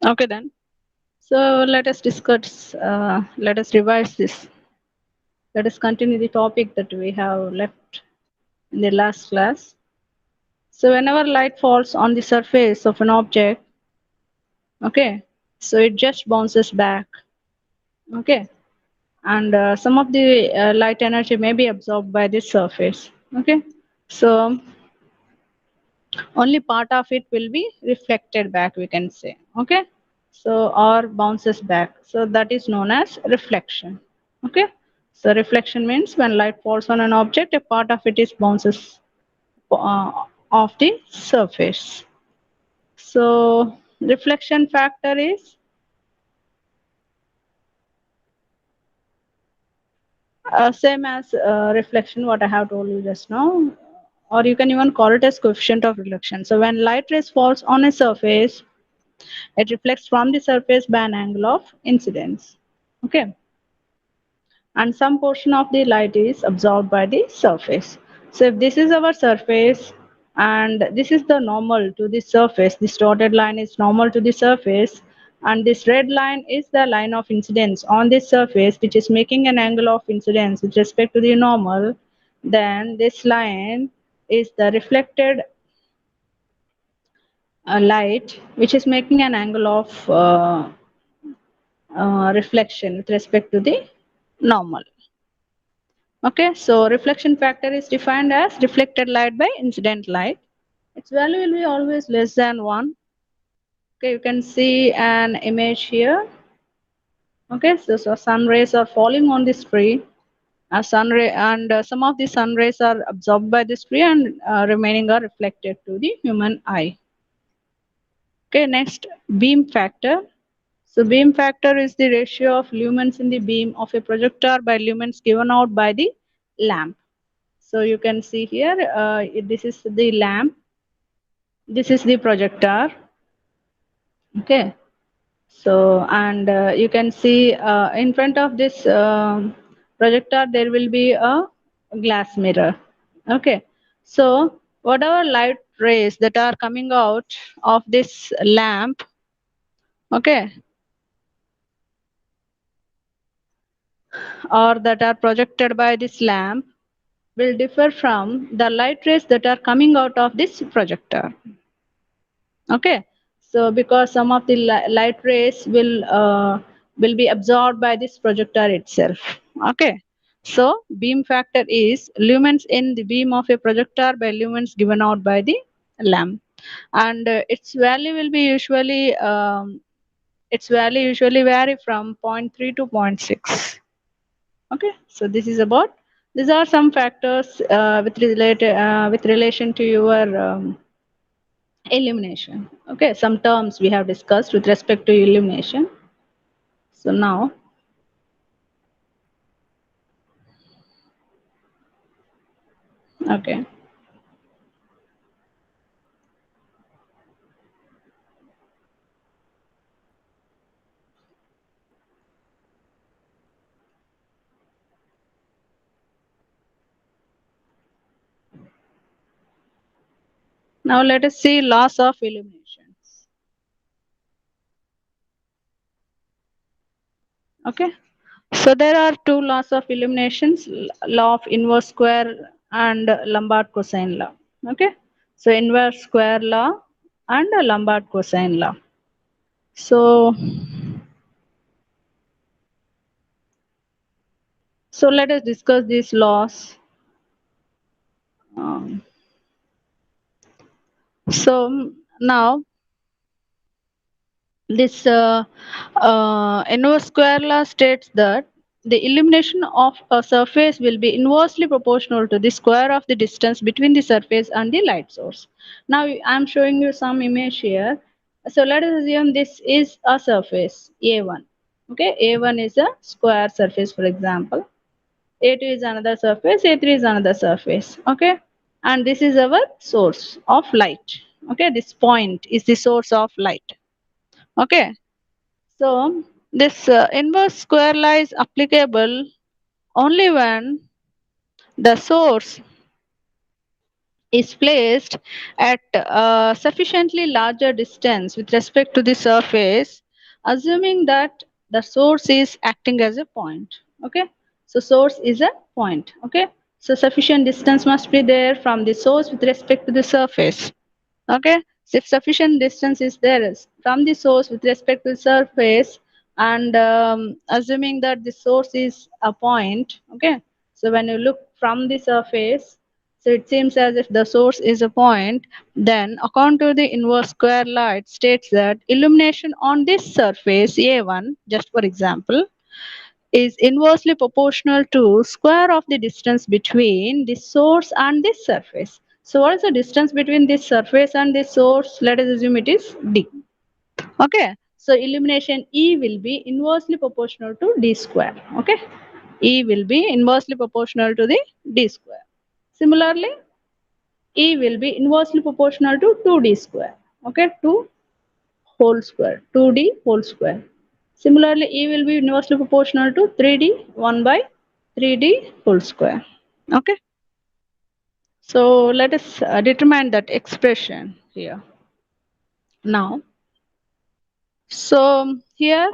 Okay then. So let us discuss. Let us revise this. Let us continue the topic that we have left in the last class. So whenever light falls on the surface of an object, okay, so it just bounces back. Okay, and some of the light energy may be absorbed by this surface. Okay, so only part of it will be reflected back, we can say. Okay, so or bounces back, so that is known as reflection. Okay, so reflection means when light falls on an object, a part of it is bounces off the surface. So reflection factor is same as reflection, what I have told you just now, or you can even call it as coefficient of reflection. So when light rays falls on a surface, it reflects from the surface by an angle of incidence. Okay, and some portion of the light is absorbed by the surface. So if this is our surface and this is the normal to the surface, this dotted line is normal to the surface, and this red line is the line of incidence on this surface, which is making an angle of incidence with respect to the normal, then this line is the reflected light, which is making an angle of reflection with respect to the normal. Okay, so reflection factor is defined as reflected light by incident light. Its value will be always less than 1. Okay, you can see an image here. Okay, so sun rays are falling on this tree. Sun ray and some of the sun rays are absorbed by this tree, and remaining are reflected to the human eye. Okay, next, beam factor. So beam factor is the ratio of lumens in the beam of a projector by lumens given out by the lamp. So you can see here, this is the lamp, this is the projector. Okay, so and you can see in front of this projector there will be a glass mirror. Okay, so whatever light rays that are coming out of this lamp, okay, or that are projected by this lamp, will differ from the light rays that are coming out of this projector. Okay, so because some of the light rays will be absorbed by this projector itself. Okay, so beam factor is lumens in the beam of a projector by lumens given out by the lamp, and its value usually vary from zero point 0.3 to zero point 0.6. Okay, so this is about, these are some factors with relation to your illumination. Okay, some terms we have discussed with respect to illumination. So now, okay, now let us see laws of illuminations. Okay, so there are two laws of illuminations: law of inverse square and Lombard cosine law. Okay, so inverse square law and Lombard cosine law. So let us discuss these laws. Um, so now this inverse square law states that the illumination of a surface will be inversely proportional to the square of the distance between the surface and the light source. Now I am showing you some image here. So let us assume this is a surface A1. Okay, A1 is a square surface, for example. A2 is another surface, A3 is another surface. Okay, and this is our source of light. Okay, this point is the source of light. Okay, so this inverse square law is applicable only when the source is placed at a sufficiently larger distance with respect to the surface, assuming that the source is acting as a point. Okay, so source is a point. Okay, so sufficient distance must be there from the source with respect to the surface. Okay, so if sufficient distance is there from the source with respect to the surface, and assuming that the source is a point. Okay, so when you look from the surface, so it seems as if the source is a point, then according to the inverse square law, it states that illumination on this surface A1, just for example, is inversely proportional to square of the distance between the source and the surface. So what is the distance between this surface and the source? Let us assume it is d. Okay, so illumination E will be inversely proportional to d square. Okay, E will be inversely proportional to the d square. Similarly, E will be inversely proportional to 2d square. Okay, 2 whole square, 2d whole square. Similarly, E will be inversely proportional to 3d, 1 by 3d whole square. Okay, so let us determine that expression here. Now, so here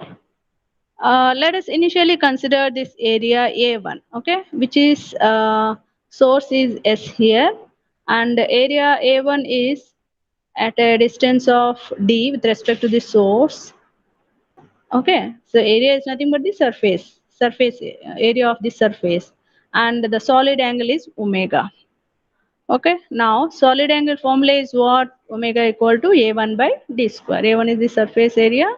let us initially consider this area A1, okay, which is source is S here, and area A1 is at a distance of d with respect to the source. Okay, so area is nothing but the surface area of the surface, and the solid angle is omega. Okay, now solid angle formula is what? Omega equal to a1 by d square. A1 is the surface area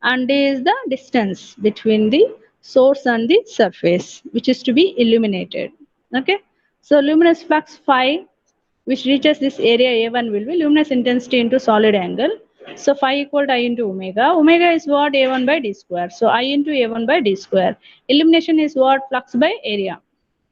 and d is the distance between the source and the surface which is to be illuminated. Okay, so luminous flux phi which reaches this area A1 will be luminous intensity into solid angle. So phi equal to I into omega. Omega is what? A1 by d square. So I into A1 by d square. Illumination is what? Flux by area.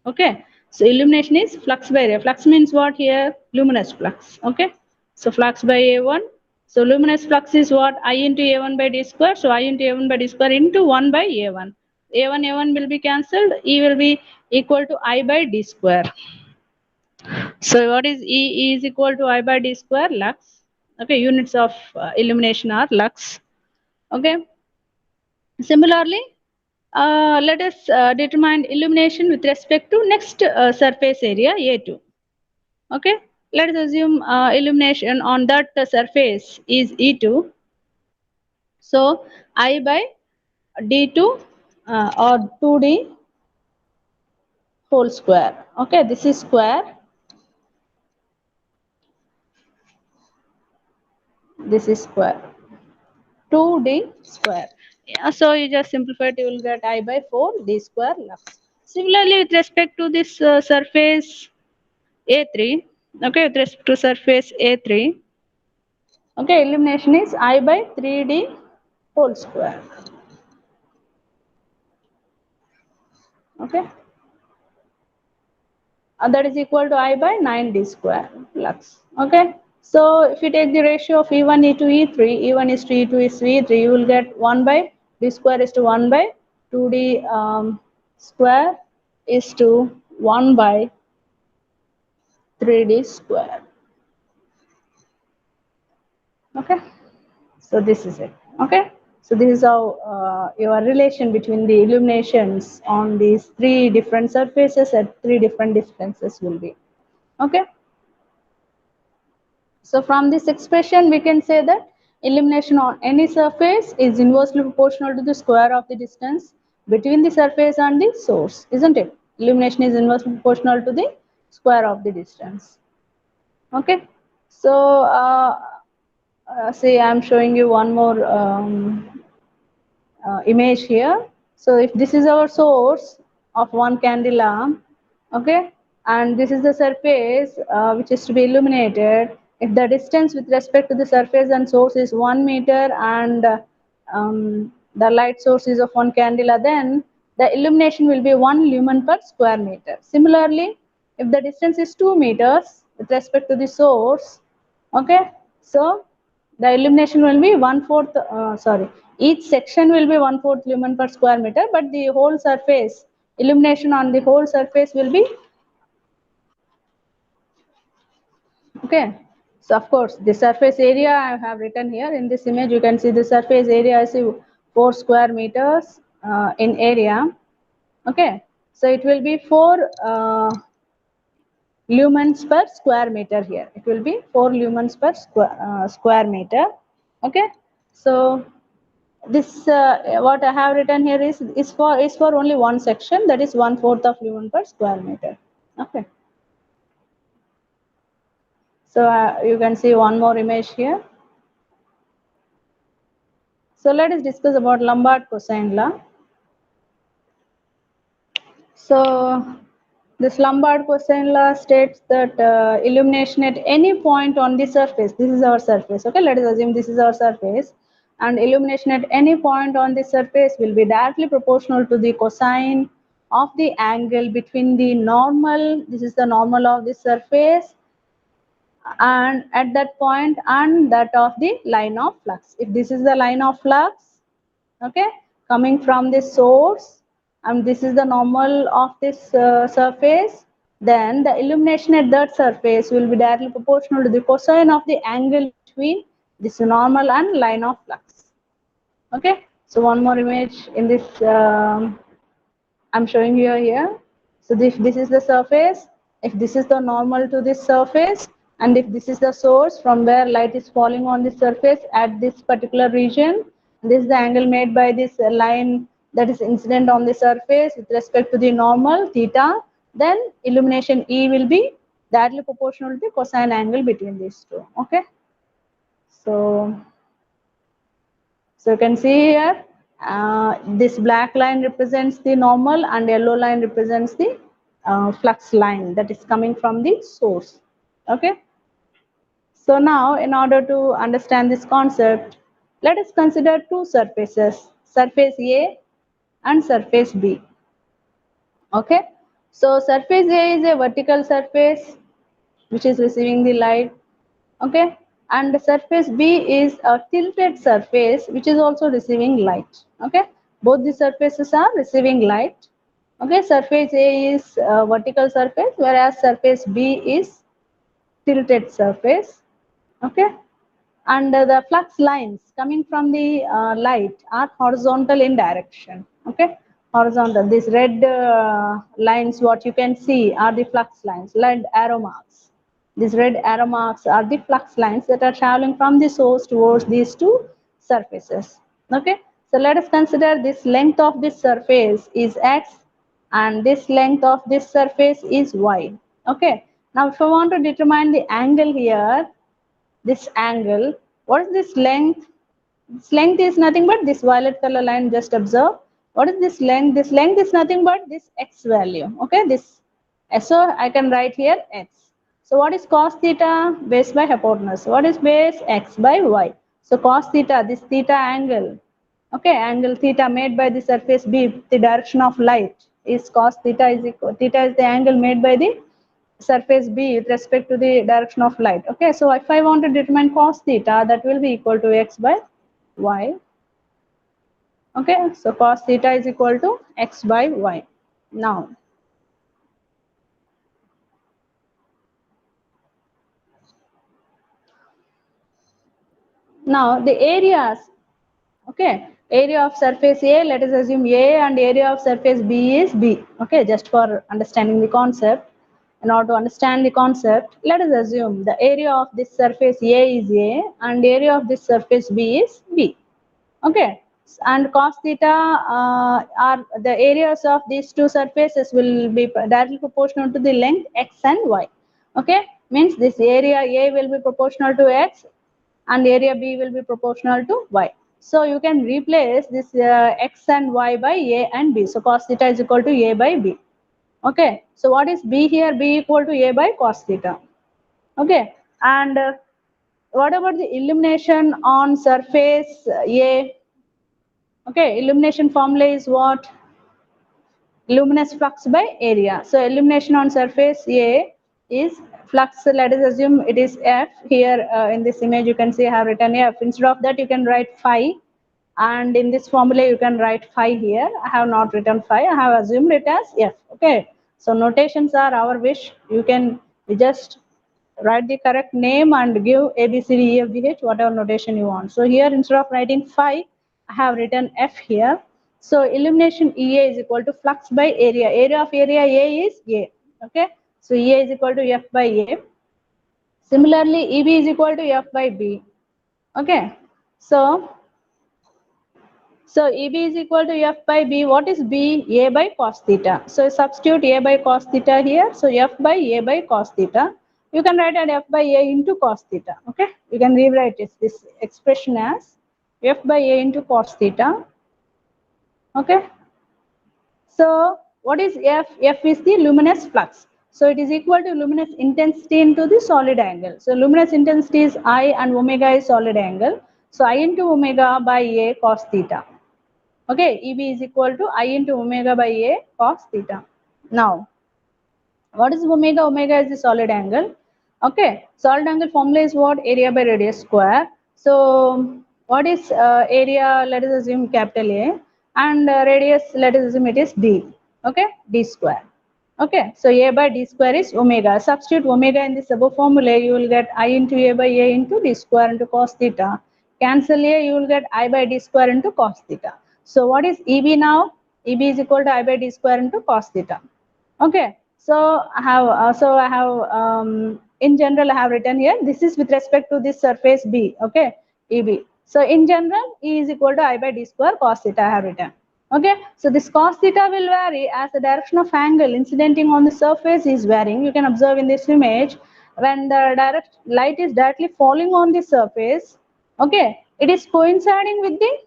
Okay. So illumination is flux by area. Flux means what here? Luminous flux. Okay. So flux by A1. So luminous flux is what? I into A1 by d square. So I into A1 by d square into 1 by A1. A1 will be cancelled. E will be equal to I by d square. So what is E? E is equal to I by d square lux. Okay, units of illumination are lux. Okay. Similarly, let us determine illumination with respect to next surface area A2. Okay. Let us assume illumination on that surface is E2. So I by D2 or 2D whole square. Okay, this is square. This is square. 2d square. Yeah, so you just simplify it, you will get I by 4 d square lux. Similarly, with respect to this surface A3, okay, with respect to surface A3, okay, illumination is I by 3d whole square. Okay, that is equal to I by 9d square lux. Okay, so if you take the ratio of E1 E2 E3, E1 is to E2 is to E3, you will get 1 by d square is to 1 by 2d square is to 1 by 3d square. Okay, so this is it. Okay, so this is how your relation between the illuminations on these three different surfaces at three different distances will be. Okay, so from this expression we can say that illumination on any surface is inversely proportional to the square of the distance between the surface and the source, isn't it? Illumination is inversely proportional to the square of the distance. Okay, so see, I'm showing you one more image here. So if this is our source of one candela, okay, and this is the surface which is to be illuminated, if the distance with respect to the surface and source is 1 meter and the light source is of one candela, then the illumination will be 1 lumen per square meter. Similarly, if the distance is 2 meters with respect to the source, okay, so the illumination will be 1/4, sorry, each section will be 1/4 lumen per square meter, but the whole surface, illumination on the whole surface will be Okay, so of course the surface area I have written here in this image. You can see the surface area is 4 square meters in area. Okay, so it will be 4 lumens per square meter here. It will be 4 lumens per square meter. Okay, so this what I have written here is for only one section, that is 1/4 of lumen per square meter. Okay, so you can see one more image here. So let us discuss about Lombard cosine law. So this Lombard cosine law states that illumination at any point on the surface, this is our surface, okay, let us assume this is our surface, and illumination at any point on the surface will be directly proportional to the cosine of the angle between the normal, this is the normal of the surface, and at that point and that of the line of flux. If this is the line of flux, okay, coming from the source, and this is the normal of this surface, then the illumination at that surface will be directly proportional to the cosine of the angle between this normal and line of flux. Okay, so one more image in this I'm showing you here. So this is the surface, if this is the normal to this surface, and if this is the source from where light is falling on the surface at this particular region, this is the angle made by this line that is incident on the surface with respect to the normal theta, then illumination E will be directly proportional to the cosine angle between these two. Okay, so you can see here, this black line represents the normal and yellow line represents the flux line that is coming from the source. Okay. So now in order to understand this concept, let us consider two surfaces, surface A and surface B. Okay. So surface A is a vertical surface which is receiving the light. Okay, and the surface B is a tilted surface which is also receiving light. Okay, both the surfaces are receiving light. Okay, surface A is a vertical surface whereas surface B is tilted surface. Okay, and the flux lines coming from the light are horizontal in direction. Okay, horizontal, these red lines what you can see are the flux lines, red arrow marks. These red arrow marks are the flux lines that are traveling from the source towards these two surfaces. Okay, so let us consider this length of this surface is x and this length of this surface is y. Okay, now if I want to determine the angle here, this angle, what is this length? This length is nothing but this violet color line, just observe. What is this length? This length is nothing but this x value. Okay, this, so I can write here x. So what is cos theta? Base by hypotenuse. What is base? X by y. So cos theta, this theta angle, okay, angle theta made by the surface B, the direction of light is cos theta is equal, theta is the angle made by the surface B with respect to the direction of light. Okay, so if I want to determine cos theta, that will be equal to x by y. Okay, so cos theta is equal to x by y. Now the areas, okay, area of surface A, let us assume A, and area of surface B is B. Okay, just for understanding the concept. In order to understand the concept, let us assume the area of this surface A is A and area of this surface B is B. Okay, and cos theta are the areas of these two surfaces will be directly proportional to the length x and y. Okay, means this area A will be proportional to x and area B will be proportional to y. So you can replace this x and y by A and B. So cos theta is equal to A by B. Okay, so what is B here? B equal to A by cos theta. Okay, and what about the illumination on surface A? Okay, illumination formula is what? Luminous flux by area. So illumination on surface A is flux, let us assume it is F. Here in this image you can see I have written F. Instead of that you can write phi, and in this formula you can write phi here. I have not written phi, I have assumed it as F. Okay, so notations are our wish. You can just write the correct name and give A, B, C, D, E, F, G, H, whatever notation you want. So here instead of writing phi, I have written F here. So illumination EA is equal to flux by area. Area of area A is A. Okay. So EA is equal to F by A. Similarly, EB is equal to F by B. Okay. So EB is equal to F by B. What is B? A by cos theta. So substitute A by cos theta here. So F by A by cos theta. You can write it F by A into cos theta. Okay. You can rewrite this expression as F by A into cos theta. Okay. So what is F? F is the luminous flux. So it is equal to luminous intensity into the solid angle. So luminous intensity is I and omega is solid angle. So I into omega by A cos theta. Okay, EB is equal to I into omega by A cos theta. Now, what is omega? Omega is the solid angle. Okay, solid angle formula is what? Area by radius square. So, what is area? Let us assume capital A, and radius, let us assume it is D. Okay, D square. Okay, so A by D square is omega. Substitute omega in this above formula, you will get I into A by A into D square into cos theta. Cancel A, you will get I by D square into cos theta. So, what is EB now? EB is equal to I by D square into cos theta. Okay, so I have in general I have written here, this is with respect to this surface B. Okay, EB. So in general, E is equal to I by D square cos theta I have written. Okay, so this cos theta will vary as the direction of angle incidenting on the surface is varying. You can observe in this image, when the direct light is directly falling on the surface, okay, it is coinciding with the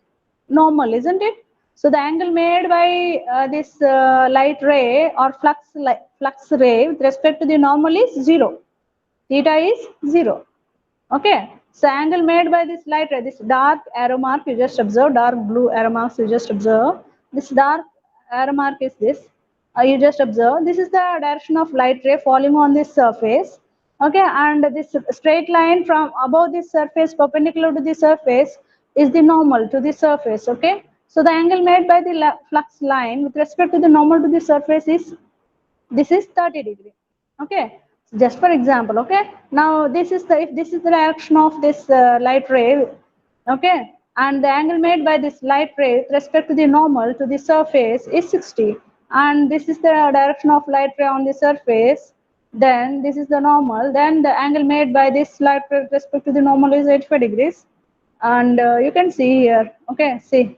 normal, isn't it? So the angle made by this light ray or flux ray with respect to the normal is 0. Theta is 0. Okay. So angle made by this light ray, this dark arrow mark you just observe, dark blue arrow marks you just observe. This dark arrow mark is this. You just observe. This is the direction of light ray falling on this surface. Okay, and this straight line from above this surface perpendicular to the surface is the normal to the surface. Okay, so the angle made by the flux line with respect to the normal to the surface is, this is 30 degree. Okay, just for example. Okay, now this is the, if this is the direction of this light ray, okay, and the angle made by this light ray with respect to the normal to the surface is 60, and this is the direction of light ray on the surface, then this is the normal, then the angle made by this light ray with respect to the normal is 85 degrees, and you can see here. Okay, see,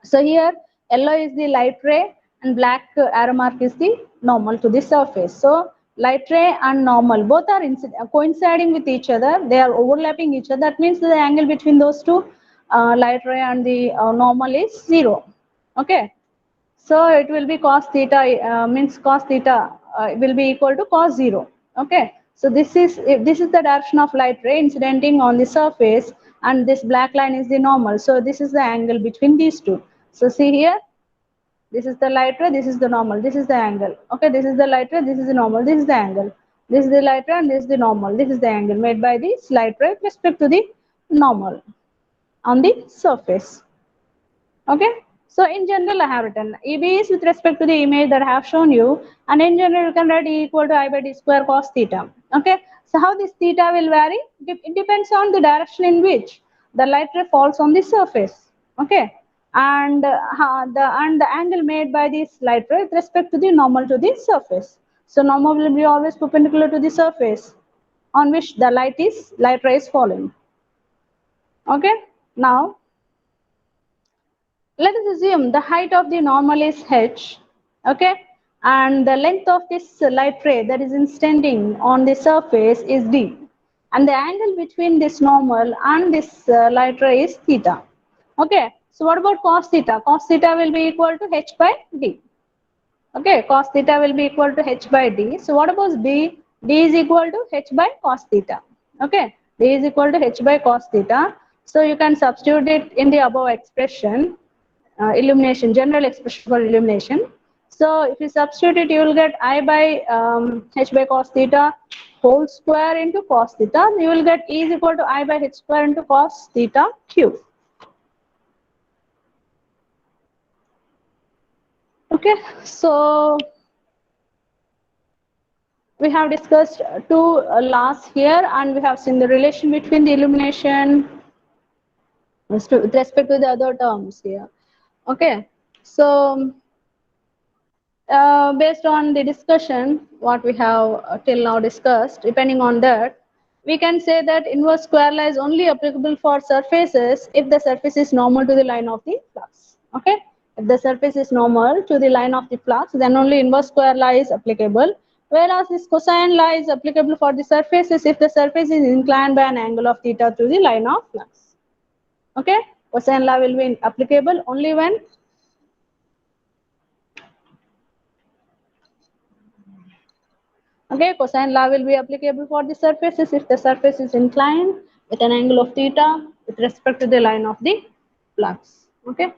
so here yellow is the light ray and black arrow mark is the normal to the surface. So light ray and normal both are coinciding with each other. They are overlapping each other. That means the angle between those two, light ray and the normal is 0. Okay. So it will be cos theta, means cos theta will be equal to cos 0. Okay. So this is, if this is the direction of light ray incidenting on the surface, and this black line is the normal. So this is the angle between these two. So see here, this is the light ray, this is the normal, this is the angle. Okay, this is the light ray, this is the normal, this is the angle. This is the light ray and this is the normal. This is the angle made by this light ray with respect to the normal on the surface. Okay, so in general I have written EB is with respect to the image that I have shown you, and in general you can write E equal to I by D square cos theta. Okay, so how this theta will vary? It depends on the direction in which the light ray falls on the surface. Okay, and the angle made by this light ray with respect to the normal to the surface. So normal will be always perpendicular to the surface on which the light ray is falling. Okay, now let us assume the height of the normal is h, okay, and the length of this light ray that is incidentting on the surface is d, and the angle between this normal and this light ray is theta. Okay, so what about cos theta? Cos theta will be equal to h by d. Okay, cos theta will be equal to h by d. So what about d? D is equal to h by cos theta. Okay, d is equal to h by cos theta. So you can substitute it in the above expression, illumination, general expression for illumination. So if you substitute it, you will get I by h by cos theta whole square into cos theta. You will get E is equal to I by h square into cos theta cube. Okay, so we have discussed two laws here, and we have seen the relation between the illumination with respect to the other terms here. Okay, so based on the discussion, what we have till now discussed, depending on that, we can say that inverse square law is only applicable for surfaces if the surface is normal to the line of the flux. Okay, if the surface is normal to the line of the flux, then only inverse square law is applicable. Whereas this cosine law is applicable for the surfaces if the surface is inclined by an angle of theta to the line of flux. Okay, cosine law will be applicable only when okay, cosine law will be applicable for the surfaces if the surface is inclined with an angle of theta with respect to the line of the flux. Okay.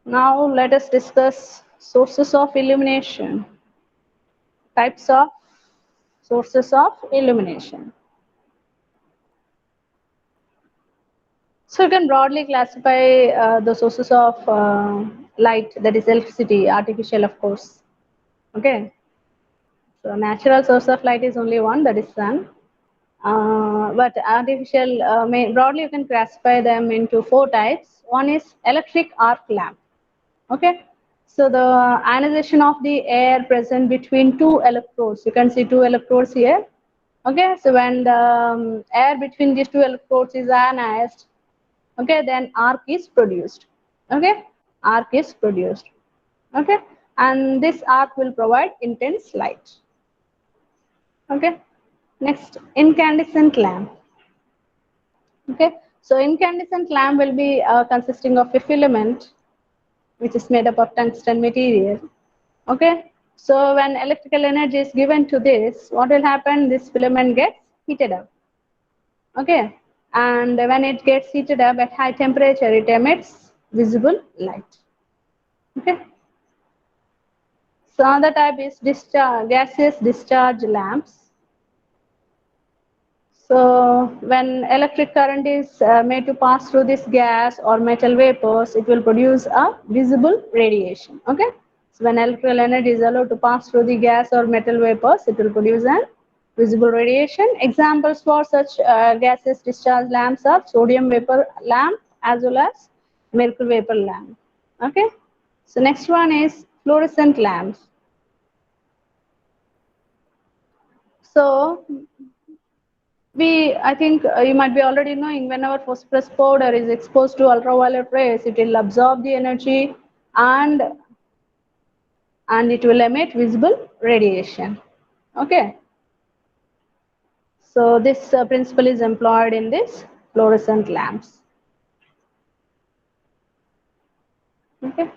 Now let us discuss sources of illumination, types of sources of illumination. So you can broadly classify the sources of light, that is electricity, artificial of course. Okay. So natural source of light is only one, that is sun. But artificial, broadly you can classify them into four types. One is electric arc lamp. Okay, so the ionization of the air present between two electrodes. You can see two electrodes here. Okay, so when the air between these two electrodes is ionized, okay, then arc is produced. Okay, arc is produced. Okay, and this arc will provide intense light. Okay, next incandescent lamp. Okay, so incandescent lamp will be consisting of a filament which is made up of tungsten material. Okay, so when electrical energy is given to this, what will happen? This filament gets heated up. Okay, and when it gets heated up at high temperature, it emits visible light. Okay, so another type is gaseous discharge lamps. So when electric current is made to pass through this gas or metal vapors, it will produce a visible radiation. Okay. So when electrical energy is allowed to pass through the gas or metal vapors, it will produce an visible radiation. Examples for such gaseous discharge lamps are sodium vapor lamp as well as mercury vapor lamp. Okay. So next one is fluorescent lamps. So I think you might be already knowing whenever phosphorus powder is exposed to ultraviolet rays, it will absorb the energy and it will emit visible radiation. Okay. So this principle is employed in this fluorescent lamps. Okay.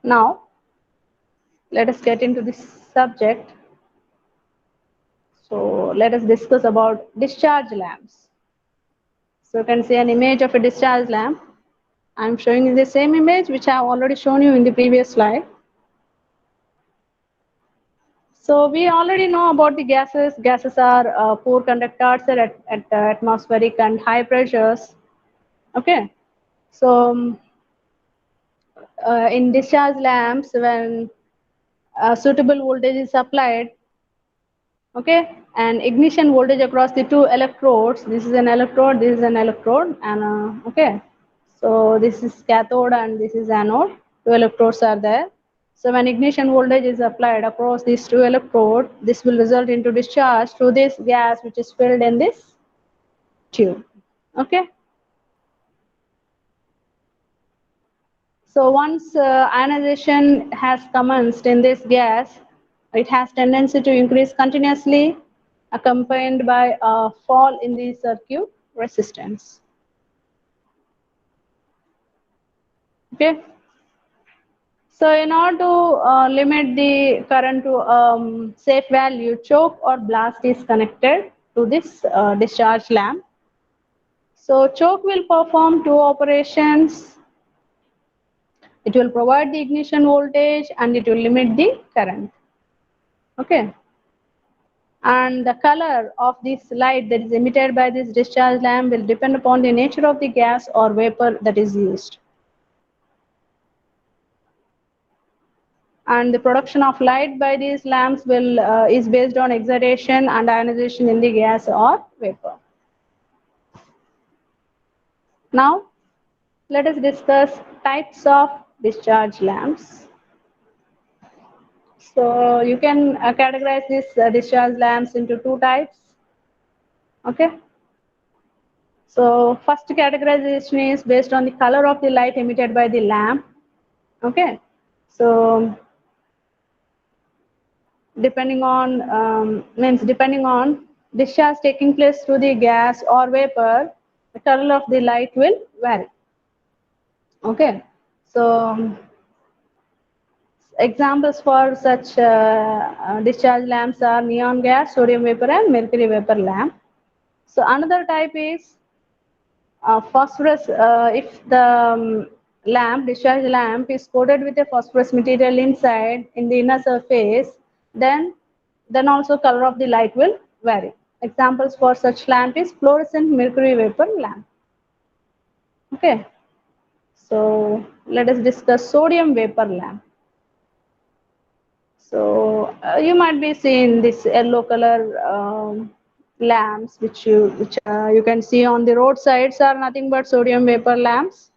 Now let us get into this subject. So let us discuss about discharge lamps. So you can see an image of a discharge lamp. I am showing you the same image which I have already shown you in the previous slide. So we already know about the gases. Gases are poor conductors at atmospheric and high pressures. Okay. So in discharge lamps, when suitable voltage is applied, okay, and ignition voltage across the two electrodes. This is an electrode. This is an electrode, and okay. So this is cathode and this is anode. Two electrodes are there. So when ignition voltage is applied across these two electrodes, this will result into discharge through this gas which is filled in this tube. Okay. So once ionization has commenced in this gas, it has tendency to increase continuously, accompanied by a fall in the circuit resistance. Okay. So in order to limit the current to safe value, choke or blast is connected to this discharge lamp. So choke will perform two operations. It will provide the ignition voltage and it will limit the current. Okay. And the color of this light that is emitted by this discharge lamp will depend upon the nature of the gas or vapor that is used. And the production of light by these lamps will is based on excitation and ionization in the gas or vapor. Now, let us discuss types of discharge lamps. So you can categorize these discharge lamps into two types. Okay. So first categorization is based on the color of the light emitted by the lamp. Okay. So depending on discharge taking place through the gas or vapor, the color of the light will vary. Okay. So examples for such discharge lamps are neon gas, sodium vapor, and mercury vapor lamp. So another type is phosphorus. If the discharge lamp is coated with a phosphorus material inside in the inner surface, then also color of the light will vary. Examples for such lamp is fluorescent mercury vapor lamp. Okay. So let us discuss sodium vapor lamp. So you might be seeing this yellow color lamps which you can see on the roadsides are nothing but sodium vapor lamps.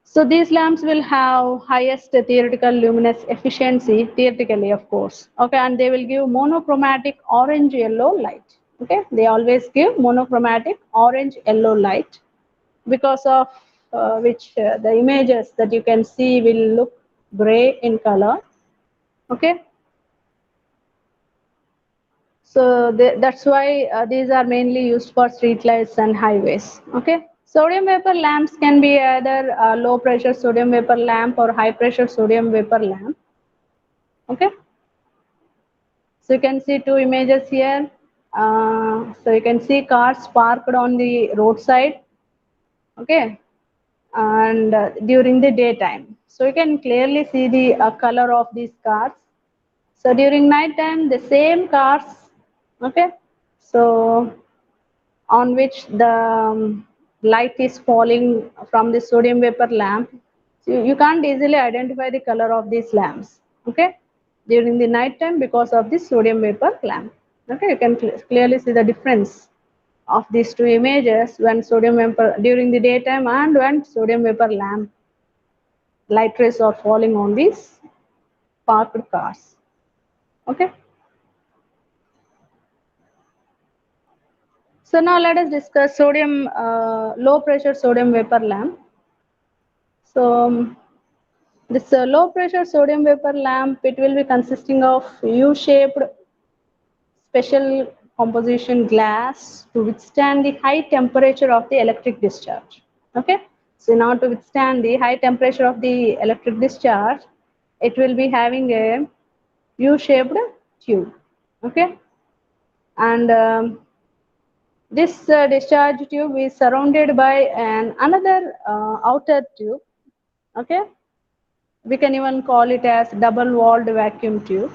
So these lamps will have highest theoretical luminous efficiency, theoretically of course. Okay, and they will give monochromatic orange yellow light. Okay, they always give monochromatic orange yellow light, because of which the images that you can see will look gray in color. Okay. So that's why these are mainly used for street lights and highways. Okay. Sodium vapor lamps can be either low pressure sodium vapor lamp or high pressure sodium vapor lamp. Okay. So you can see two images here. So you can see cars parked on the roadside. Okay. And during the daytime. So you can clearly see the color of these cars. So during night time, the same cars. Okay. So on which the light is falling from the sodium vapor lamp. So you can't easily identify the color of these lamps, okay, during the night time because of the sodium vapor lamp. Okay, you can clearly see the difference of these two images when sodium vapor during the daytime and when sodium vapor lamp light rays are falling on these parked cars. Okay. So now let us discuss low pressure sodium vapor lamp. So this low pressure sodium vapor lamp, it will be consisting of U-shaped special composition glass to withstand the high temperature of the electric discharge. Okay. So now to withstand the high temperature of the electric discharge, it will be having a U-shaped tube. Okay. And this discharge tube is surrounded by another outer tube. Okay, we can even call it as double walled vacuum tube.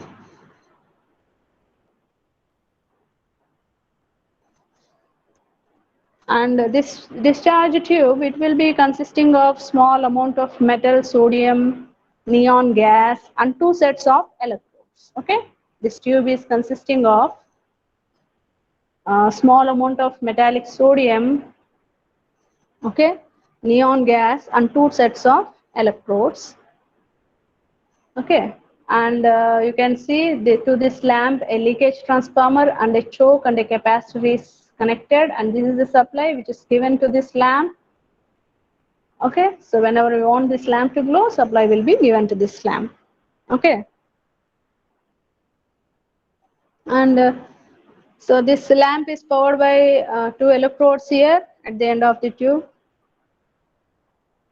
And this discharge tube, it will be consisting of small amount of metal, sodium, neon gas, and two sets of electrodes. Okay, this tube is consisting of small amount of metallic sodium, okay, neon gas, and two sets of electrodes. Okay, and you can see to this lamp a leakage transformer and a choke and a capacitor is connected, and this is the supply which is given to this lamp. Okay, so whenever we want this lamp to glow, supply will be given to this lamp. Okay, and so this lamp is powered by two electrodes here at the end of the tube,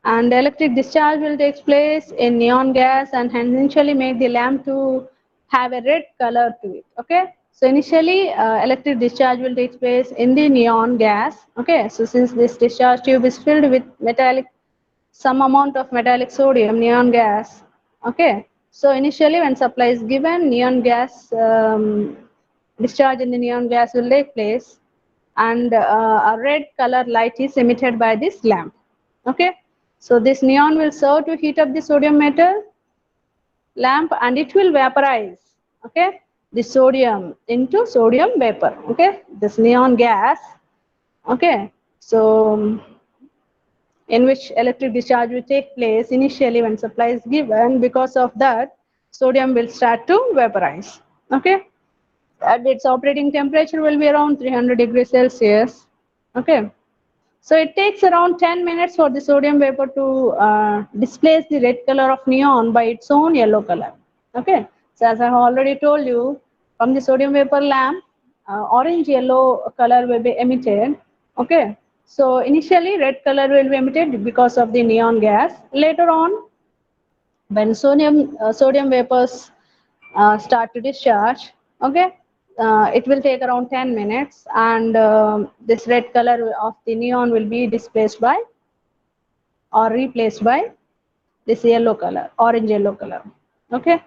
and electric discharge will take place in neon gas and essentially make the lamp to have a red color to it. Okay, so initially electric discharge will take place in the neon gas. Okay, so since this discharge tube is filled with some amount of metallic sodium neon gas. Okay, so initially when supply is given, neon gas discharge in the neon gas will take place, and a red color light is emitted by this lamp. Okay, so this neon will serve to heat up the sodium metal, lamp and it will vaporize, okay, the sodium into sodium vapor, okay, this neon gas, okay. So in which electric discharge will take place initially when supply is given. Because of that, sodium will start to vaporize, okay. And its operating temperature will be around 300 degrees Celsius, okay. So it takes around 10 minutes for the sodium vapor to displace the red color of neon by its own yellow color, okay. So as I have already told you, from the sodium vapor lamp, orange yellow color will be emitted, okay. So initially red color will be emitted because of the neon gas. Later on, when sodium vapors start to discharge, okay, it will take around 10 minutes, and this red color of the neon will be displaced by or replaced by this yellow color, orange yellow color, okay.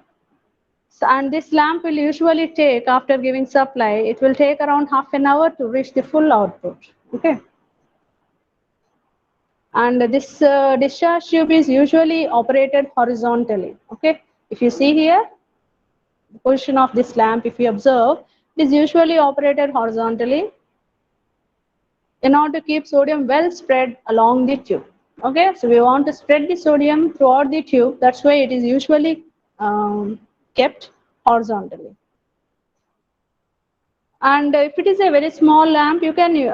So, and this lamp will usually take, after giving supply, it will take around half an hour to reach the full output, okay. And this discharge tube is usually operated horizontally, okay. If you see here, the position of this lamp, if you observe, it is usually operated horizontally in order to keep sodium well spread along the tube, okay. So we want to spread the sodium throughout the tube, that's why it is usually kept horizontally. And if it is a very small lamp, you can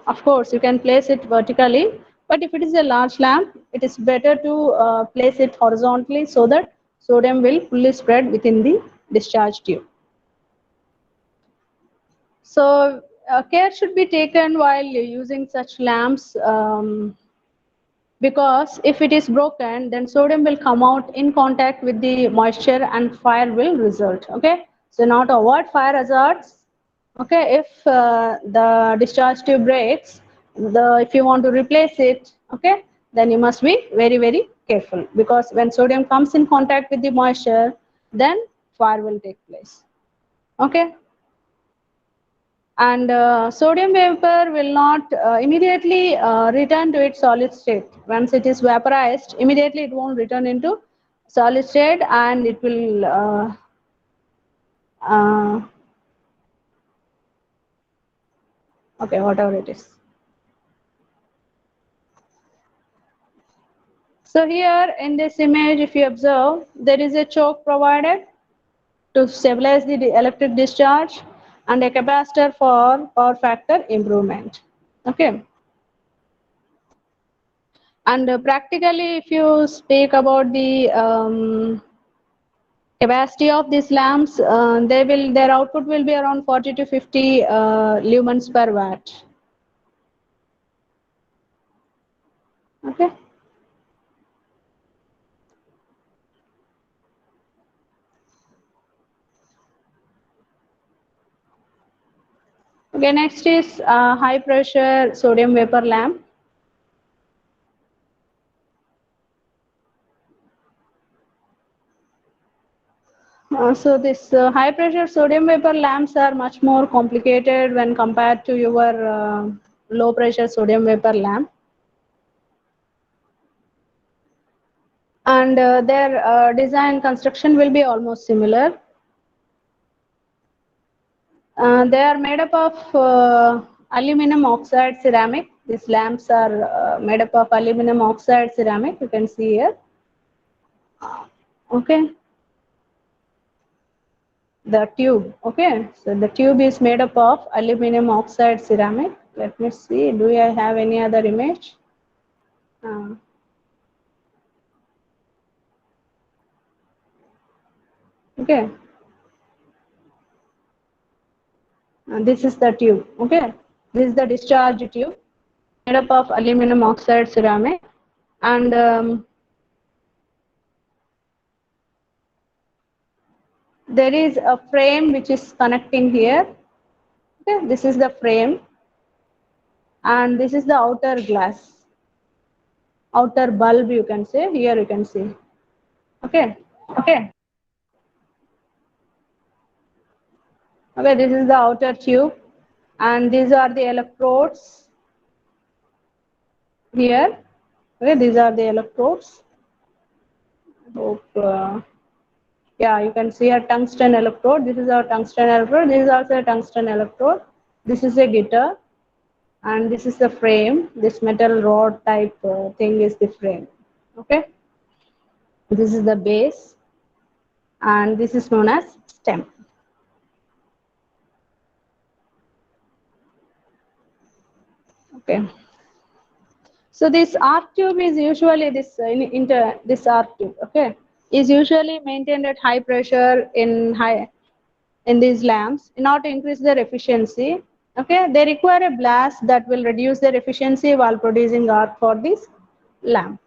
of course you can place it vertically, but if it is a large lamp, it is better to place it horizontally so that sodium will fully spread within the discharge tube. So care should be taken while using such lamps, because if it is broken, then sodium will come out in contact with the moisture and fire will result, okay. So now to avoid fire hazards, okay, if the discharge tube breaks, if you want to replace it, okay, then you must be very, very careful, because when sodium comes in contact with the moisture, then fire will take place, okay. And sodium vapor will not immediately return to its solid state. Once it is vaporized, immediately it won't return into solid state, and it will uh, okay, whatever it is. So here in this image, if you observe, there is a choke provided to stabilize the electric discharge and a capacitor for power factor improvement, okay. And practically, if you speak about the capacity of these lamps, their output will be around 40 to 50 lumens per watt, okay. Okay, next is high pressure sodium vapor lamp. So this high pressure sodium vapor lamps are much more complicated when compared to your low pressure sodium vapor lamp, and their design construction will be almost similar. They are made up of aluminum oxide ceramic. These lamps are made up of aluminum oxide ceramic, you can see here, okay. The tube, okay, so the tube is made up of aluminum oxide ceramic. Let me see, do I have any other image? uh, okay, this is the tube, okay. This is the discharge tube made up of aluminum oxide ceramic, and there is a frame which is connecting here, okay. This is the frame, and this is the outer glass, outer bulb, you can say. Here you can see, okay. Okay. Okay, this is the outer tube, and these are the electrodes here, okay. These are the electrodes. Hope Yeah, you can see a tungsten electrode. This is our tungsten electrode. This is also a tungsten electrode. This is a guitar, and this is the frame. This metal rod type thing is the frame. Okay. This is the base, and this is known as stem. Okay. So this arc tube is usually this arc tube, okay, is usually maintained at high pressure in these lamps in order to increase their efficiency. Okay, they require a blast that will reduce their efficiency while producing arc for this lamp.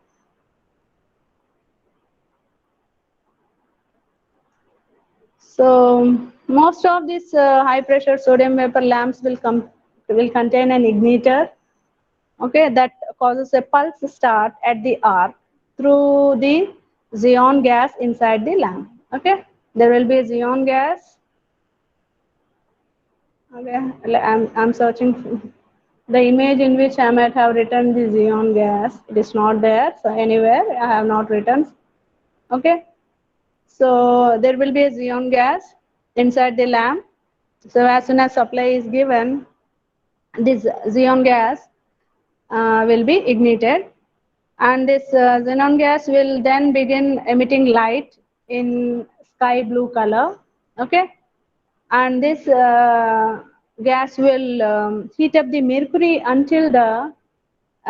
So most of these high pressure sodium vapor lamps will contain an igniter, okay, that causes a pulse start at the arc through the xenon gas inside the lamp. Okay, there will be a xenon gas. Okay, I'm searching the image in which I might have written the xenon gas. It is not there, so anywhere I have not written. Okay, so there will be a xenon gas inside the lamp. So as soon as supply is given, this xenon gas will be ignited, and this xenon gas will then begin emitting light in sky blue color. Okay, and this gas will heat up the mercury until the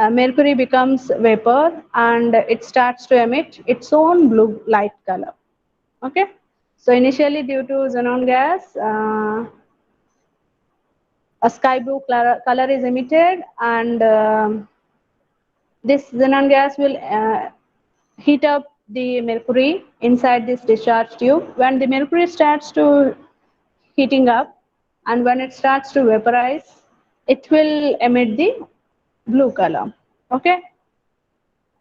mercury becomes vapor, and it starts to emit its own blue light color. Okay, so initially due to xenon gas, a sky blue color is emitted, and this xenon gas will heat up the mercury inside this discharge tube. When the mercury starts to heating up, and when it starts to vaporize, it will emit the blue color. Okay,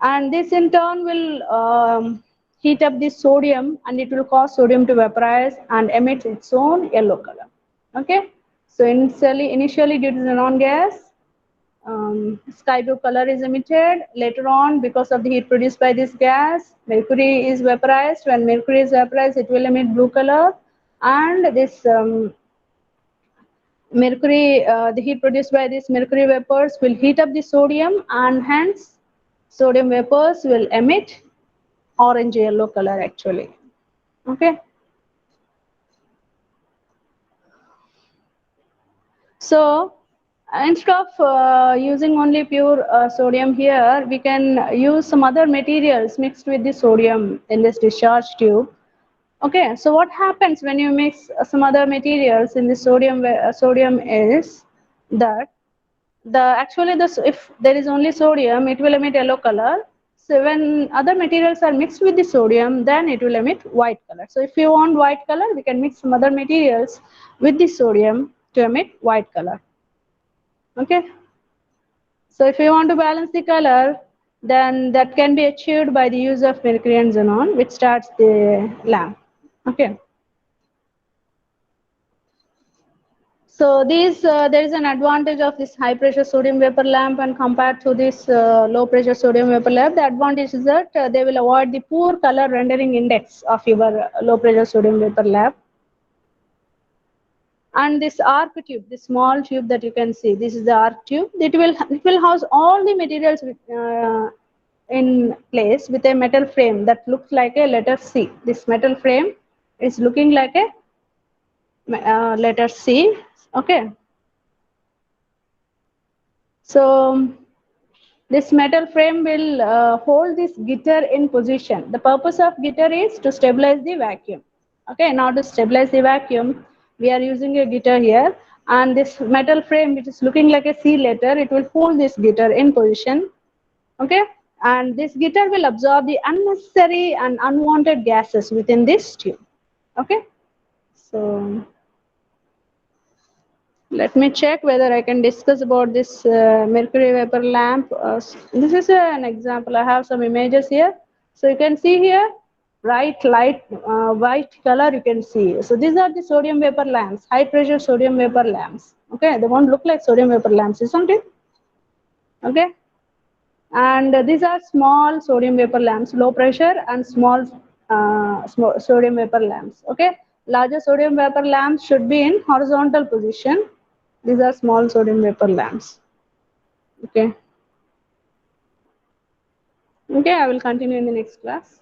and this in turn will heat up the sodium, and it will cause sodium to vaporize and emit its own yellow color. Okay, so initially due to xenon gas, sky blue color is emitted. Later on, because of the heat produced by this gas, mercury is vaporized. When mercury is vaporized, it will emit blue color, and this mercury, the heat produced by these mercury vapors will heat up the sodium, and hence sodium vapors will emit orange yellow color actually. Okay, so instead of using only pure sodium here, we can use some other materials mixed with the sodium in this discharge tube. Okay, so what happens when you mix some other materials in the sodium is that if there is only sodium, it will emit yellow color. So when other materials are mixed with the sodium, then it will emit white color. So if you want white color, we can mix some other materials with the sodium to emit white color. Okay, so if you want to balance the color, then that can be achieved by the use of mercury and xenon, which starts the lamp. Okay. So there is an advantage of this high pressure sodium vapor lamp and compared to this low pressure sodium vapor lamp. The advantage is that they will avoid the poor color rendering index of your low pressure sodium vapor lamp. And this arc tube, this small tube that you can see, this is the arc tube. It will house all the materials in place with a metal frame that looks like a letter C. This metal frame is looking like a letter C. Okay. So this metal frame will hold this guitar in position. The purpose of guitar is to stabilize the vacuum. Okay, now to stabilize the vacuum, we are using a guitar here, and this metal frame, which is looking like a C letter, it will hold this guitar in position. Okay, and this guitar will absorb the unnecessary and unwanted gases within this tube. Okay, so let me check whether I can discuss about this mercury vapor lamp. This is an example. I have some images here. So you can see here, bright light, white color you can see. So these are the sodium vapor lamps, high pressure sodium vapor lamps. Okay, they won't look like sodium vapor lamps, isn't it? Okay. And these are small sodium vapor lamps, low pressure and small sodium vapor lamps. Okay, larger sodium vapor lamps should be in horizontal position. These are small sodium vapor lamps. Okay, okay, I will continue in the next class.